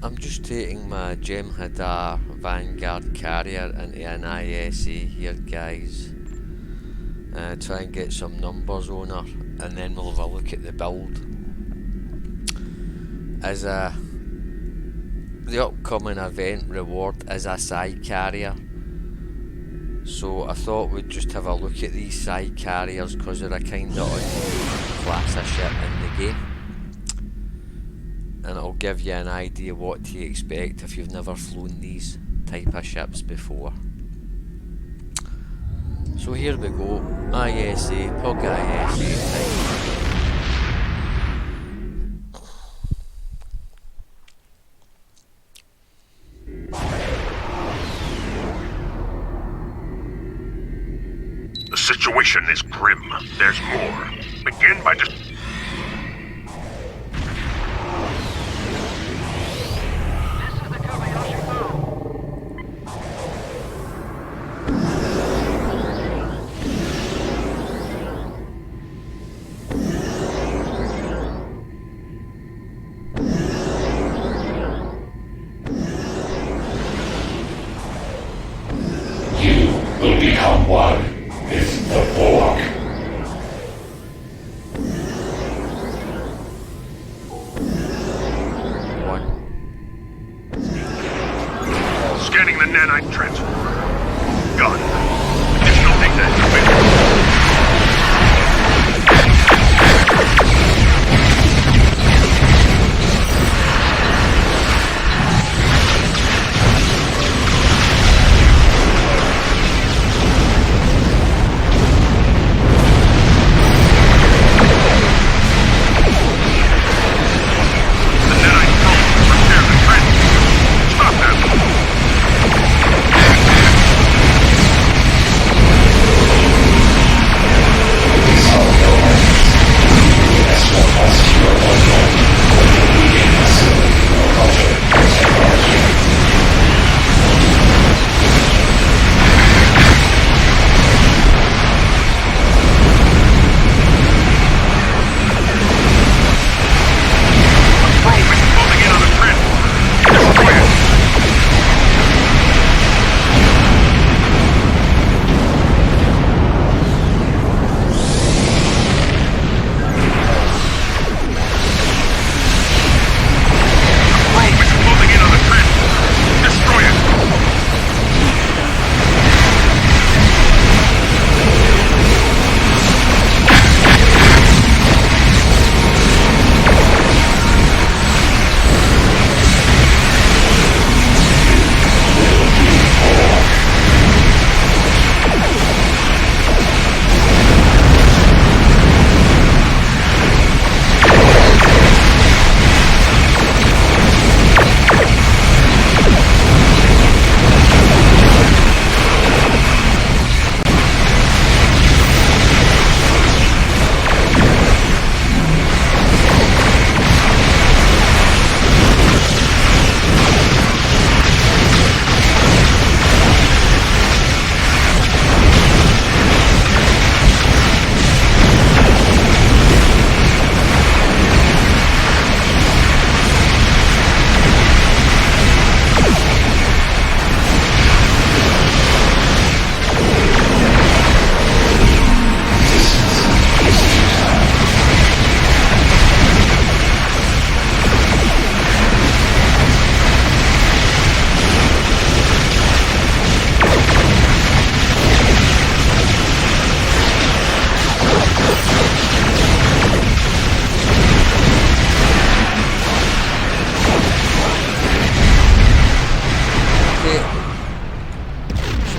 I'm just taking my Jem'Hadar Vanguard carrier into an ISA here, guys. Try and get some numbers on her, and then we'll have a look at the build. As the upcoming event reward is a side carrier, so I thought we'd just have a look at these side carriers because they're a kind of unusual class of ship in the game, and it'll give you an idea what to expect if you've never flown these type of ships before. So here we go, ISA, Pug ISA time. The situation is grim. There's more. Begin by just... Will become one with the Borg. Scanning the nanite transformer. Gun. Additional data available.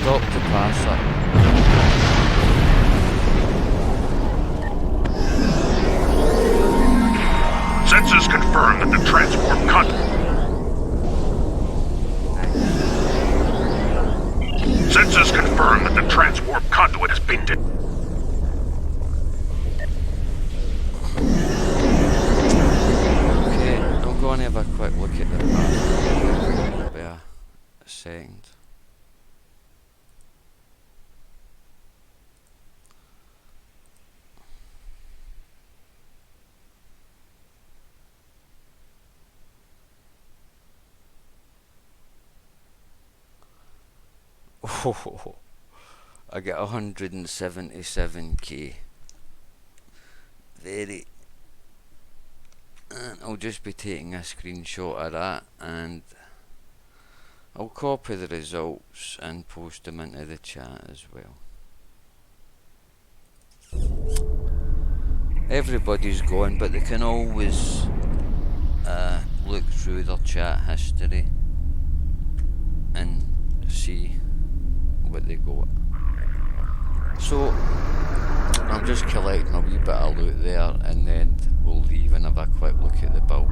Stop the passer. Sensors confirm that the transport Sensors confirm that the transport conduit has been Okay, I'm going to have a quick look at the passer. Be a second. I get 177k. Very. And I'll just be taking a screenshot of that, and I'll copy the results and post them into the chat as well. Everybody's gone, but they can always look through their chat history and see what they got. So I'm just collecting a wee bit of loot there, and then we'll leave and have a quick look at the build.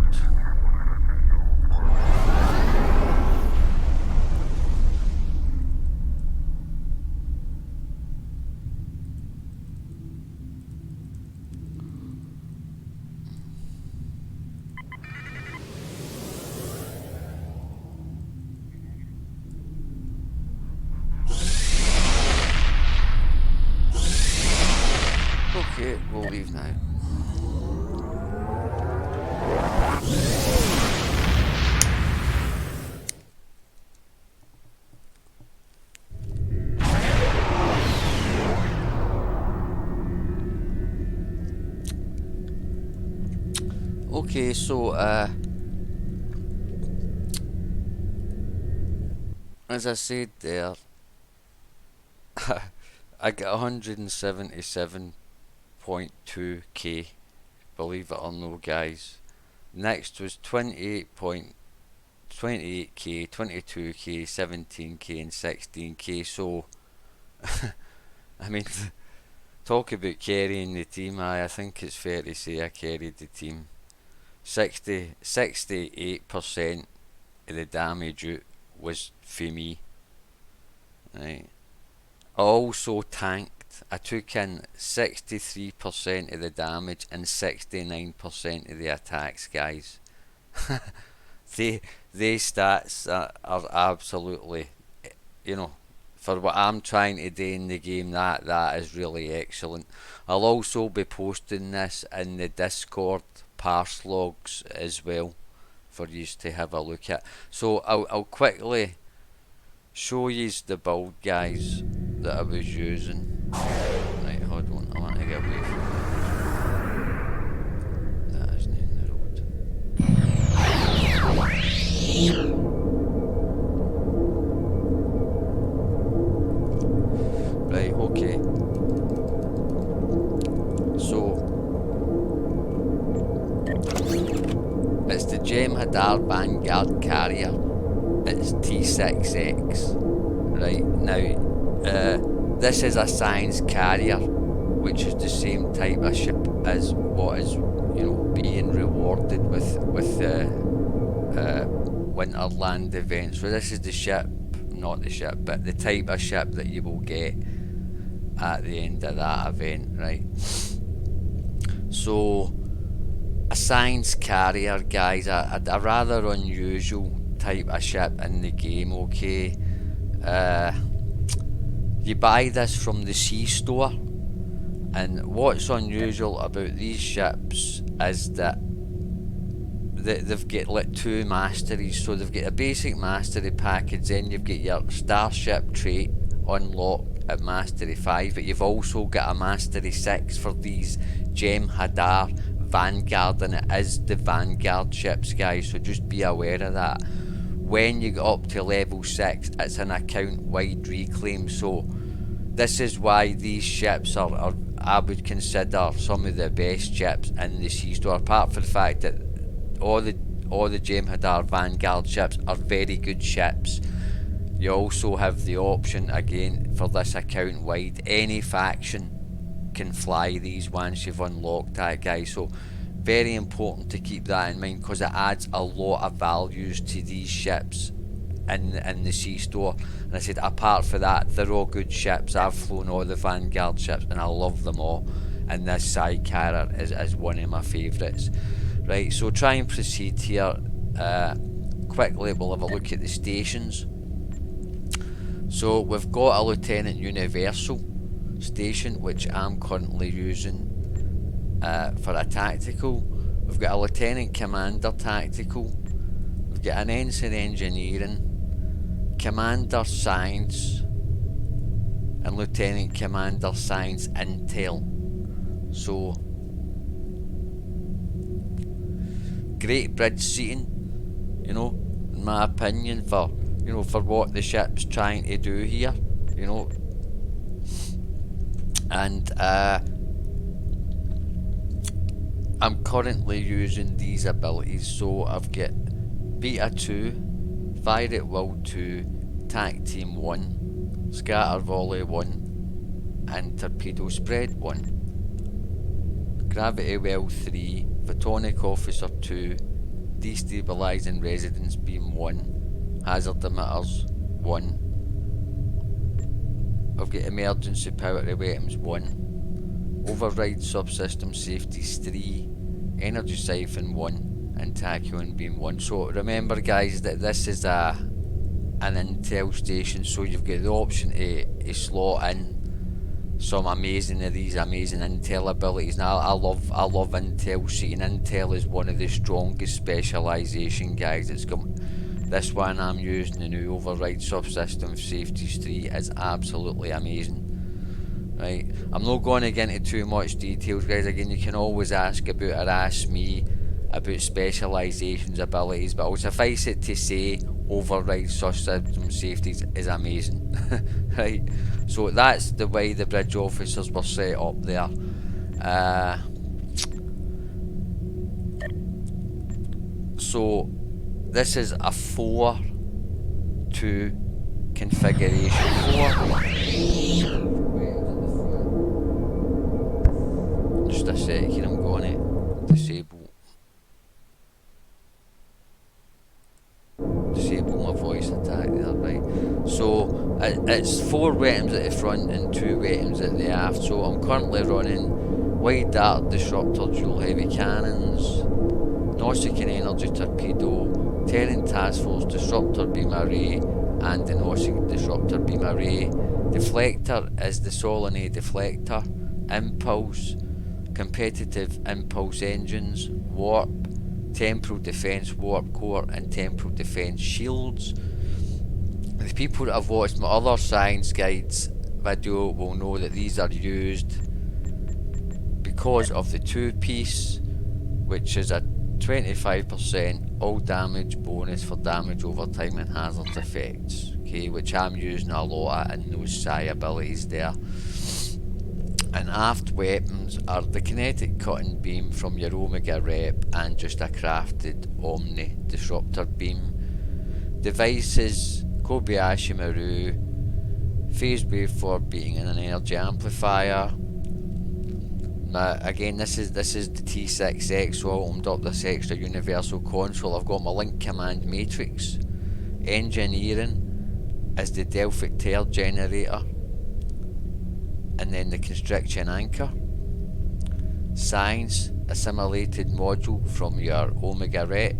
Okay, we'll leave now. Okay, so as I said there, I get 177.2k, believe it or no, guys. Next was 28k, 22k, 17k and 16k. So I mean, talk about carrying the team. I think it's fair to say I carried the team. 68% of the damage out was for me. Right. I also tanked. I took in 63% of the damage and 69% of the attacks, guys. They stats are absolutely, you know, for what I'm trying to do in the game, that is really excellent. I'll also be posting this in the Discord parse logs as well for you to have a look at. So I'll quickly show you the build, guys, that I was using. Right, hold on, I want to get away from that. That isn't in the road. Right, okay. So it's the Jem'Hadar Vanguard carrier. It's T6X. Right, now this is a science carrier, which is the same type of ship as what is, you know, being rewarded with the Winterland event. So this is the ship, not the ship, but the type of ship that you will get at the end of that event, right? So a science carrier, guys, a rather unusual type of ship in the game, okay? You buy this from the sea store, and what's unusual about these ships is that they've got like 2 masteries. So they've got a basic mastery package, then you've got your starship trait unlocked at mastery 5, but you've also got a mastery 6 for these Jem'Hadar Vanguard, and it is the Vanguard ships, guys, so just be aware of that. When you get up to level 6, it's an account wide reclaim. So this is why these ships are I would consider some of the best ships in the sea store, apart from the fact that all the Jem'Hadar Vanguard ships are very good ships. You also have the option, again, for this account wide, any faction can fly these once you've unlocked that, guys. So very important to keep that in mind, because it adds a lot of values to these ships in the sea store. And I said, apart from that, they're all good ships. I've flown all the Vanguard ships and I love them all, and this side carrier is one of my favourites. Right, so try and proceed here. Quickly we'll have a look at the stations. So we've got a Lieutenant Universal station, which I'm currently using for a tactical. We've got a Lieutenant Commander tactical. We've got an Ensign Engineering, Commander Science, and Lieutenant Commander Science Intel. So, great bridge seating, you know, in my opinion, for, you know, for what the ship's trying to do here, you know. And I'm currently using these abilities. So I've got Beta 2, Fire at Will 2, Tac Team 1, Scatter Volley 1, and Torpedo Spread 1. Gravity Well 3, Photonic Officer 2, Destabilizing Residence Beam 1, Hazard Emitters 1. I've got Emergency Power Weapons 1, Override Subsystem Safeties 3, Energy Siphon 1, and Tachyon Beam 1. So remember guys that this is an intel station, so you've got the option to slot in some amazing of these amazing intel abilities. Now I love intel seating. Intel is one of the strongest specialisation, guys. It's got this one I'm using, the new Override Subsystem Safeties 3, is absolutely amazing. Right, I'm not going to get into too much details, guys. Again, you can always ask about or ask me about specialisations abilities, but I'll suffice it to say Override Subsystem Safeties is amazing. Right, so that's the way the bridge officers were set up there. So this is a 4-2 configuration. 4. Just a second, I'm going to disable my voice attack there, right? So it's 4 weapons at the front and 2 weapons at the aft. So I'm currently running Wide Dart Disruptor Dual Heavy Cannons, Nausicaan Energy Torpedo, Terran Task Force Disruptor Beam Array, and the Nausicaan Disruptor Beam Array. Deflector is the Solonay Deflector. Impulse, Competitive Impulse Engines, Warp, Temporal Defense Warp Core, and Temporal Defense Shields. The people that have watched my other science guides video will know that these are used because of the 2-piece, which is a 25% all damage bonus for damage over time and hazard effects, okay, which I'm using a lot in those psi abilities there. And aft weapons are the kinetic cutting beam from your Omega rep and just a crafted Omni disruptor beam. Devices, Kobayashi Maru, phase waveform beating and an energy amplifier. Now again, this is the T6X, so I opened up this extra universal console. I've got my link command matrix. Engineering is the Delphic Tear generator, and then the Constriction Anchor. Science, assimilated module from your Omega rep.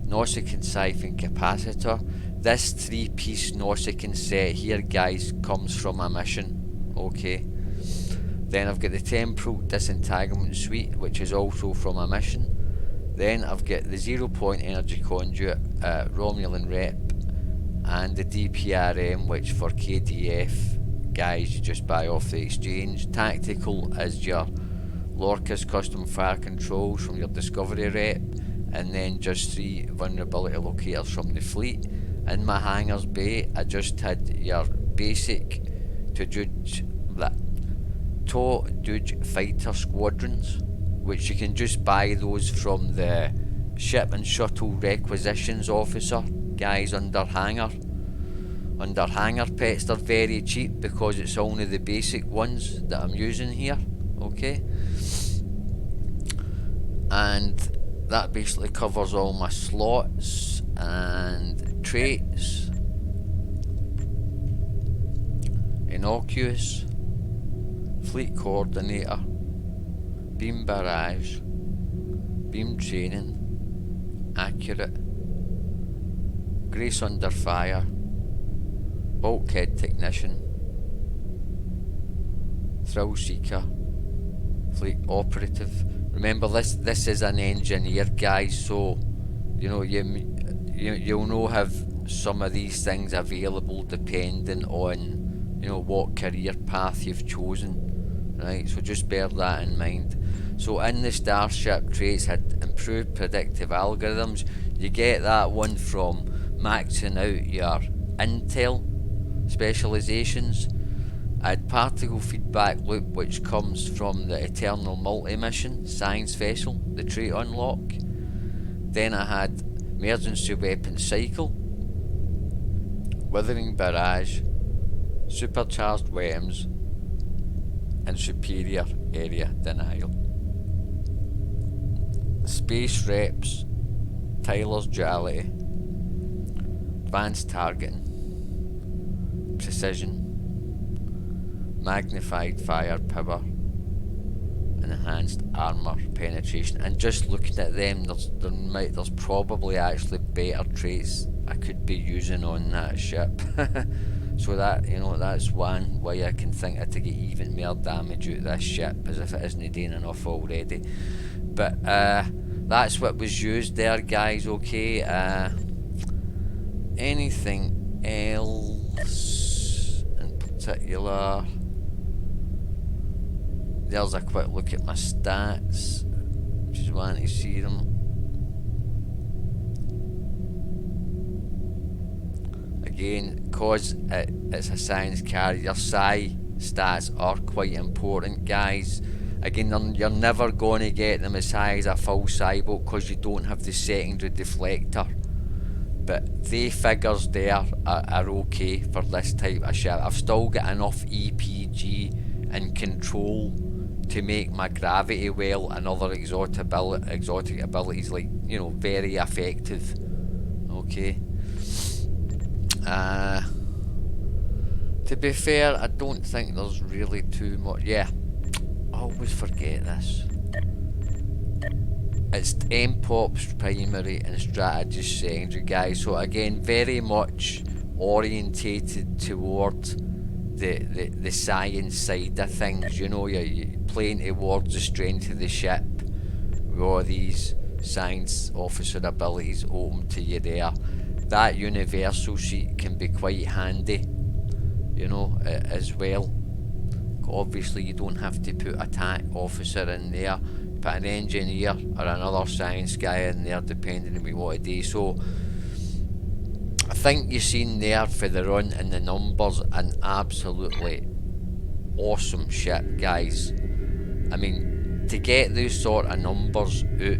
Nausicaan Siphon Capacitor. This 3-piece Nausicaan set here, guys, comes from a mission, okay. Then I've got the Temporal Disentanglement Suite, which is also from a mission. Then I've got the 0-point Energy Conduit, Romulan Rep, and the DPRM, which for KDF guys you just buy off the exchange. Tactical is your Lorca's Custom Fire Controls from your Discovery Rep, and then just 3 vulnerability locators from the fleet. In my hangars bay, I just had your basic Toduj Fighter Squadrons, which you can just buy those from the Ship and Shuttle Requisitions Officer guys under hangar pets. They're very cheap because it's only the basic ones that I'm using here, okay. And that basically covers all my slots and traits. Innocuous, Fleet Coordinator, Beam Barrage, Beam Training, Accurate, Grace Under Fire, Bulkhead Technician, Thrill Seeker, Fleet Operative. Remember, this is an engineer, guys, so you know you'll know have some of these things available depending on you know, what career path you've chosen, right? So just bear that in mind. So in the starship, traits had improved predictive algorithms. You get that one from maxing out your intel specializations. I had particle feedback loop, which comes from the Eternal Multi-Mission Science Vessel, the trait unlock. Then I had Emergency Weapon Cycle, Withering Barrage, Supercharged Weapons, and Superior Area Denial. Space Reps, Tyler's Duality, Advanced Targeting, Precision, Magnified Firepower, Enhanced Armour Penetration. And just looking at them, there's probably actually better traits I could be using on that ship. So that, you know, that's one way I can think of to get even more damage out of this ship, as if it isn't doing enough already. But that's what was used there, guys. Okay, anything else in particular? There's a quick look at my stats. Just want to see them. Again, cause it's a science carrier, psi stats are quite important, guys. Again, you're never going to get them as high as a full psi boat because you don't have the secondary deflector. But the figures there are okay for this type of ship. I've still got enough EPG and control to make my gravity well and other exotic abilities, like, you know, very effective. Okay. To be fair, I don't think there's really too much. Yeah, I always forget this. It's MPOPs primary and strategist secondary, guys. So again, very much orientated toward the science side of things. You know, you're playing towards the strength of the ship with all these science officer abilities open to you there. That universal sheet can be quite handy, you know, as well. Obviously you don't have to put attack officer in there, put an engineer or another science guy in there depending on what you want to do. So I think you've seen there for the run and the numbers, an absolutely awesome ship, guys. I mean, to get those sort of numbers out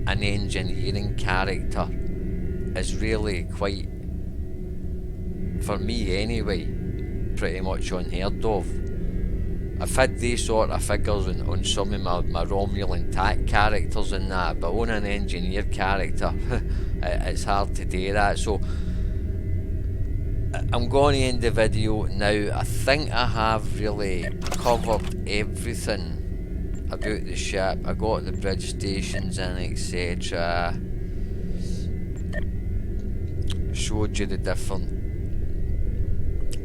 an engineering character is really quite, for me anyway, pretty much unheard of. I've had these sort of figures on some of my Romulan TAC characters and that, but on an engineer character, it's hard to do that. So I'm going to end the video now. I think I have really covered everything about the ship. I got the bridge stations in, etc. Showed you the different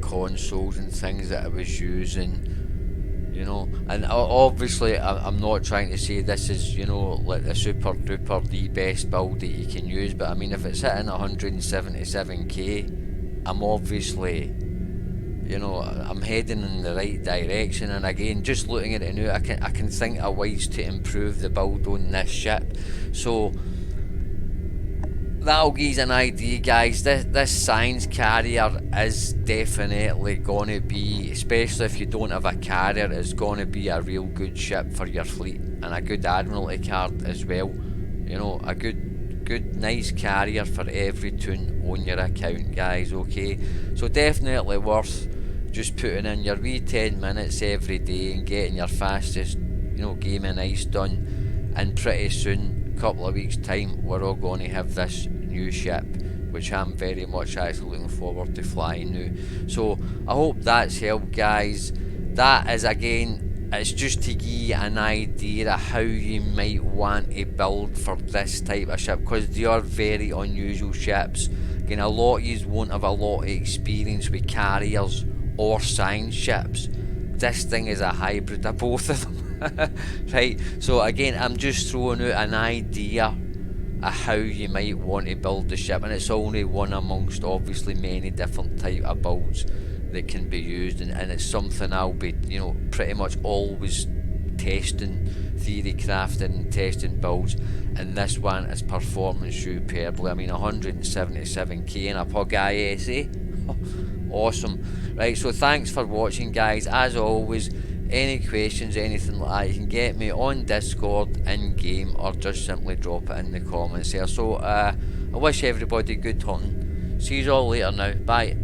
consoles and things that I was using, you know. And obviously I'm not trying to say this is, you know, like the super duper the best build that you can use, but I mean, if it's hitting 177k, I'm obviously, you know, I'm heading in the right direction. And again, just looking at it now, I can think of ways to improve the build on this ship. So that'll give you an idea, guys. This science carrier is definitely going to be, especially if you don't have a carrier, it's going to be a real good ship for your fleet, and a good admiralty card as well. You know, a good nice carrier for every toon on your account, guys. Okay, so definitely worth just putting in your wee 10 minutes every day and getting your fastest, you know, gaming ice done. And pretty soon, a couple of weeks time, we're all going to have this new ship, which I'm very much actually looking forward to flying now. So I hope that's helped, guys. That is, again, it's just to give you an idea of how you might want to build for this type of ship, because they are very unusual ships. Again, a lot of you won't have a lot of experience with carriers or science ships. This thing is a hybrid of both of them. Right, so again, I'm just throwing out an idea of how you might want to build the ship, and it's only one amongst obviously many different type of builds that can be used, and it's something I'll be, you know, pretty much always testing, theory crafting and testing builds, and this one is performing superbly. I mean, 177k in a pug ISA. Awesome. Right, so thanks for watching, guys. As always, any questions, anything like that, you can get me on Discord, in game, or just simply drop it in the comments there. So I wish everybody good hunting. See you all later now. Bye.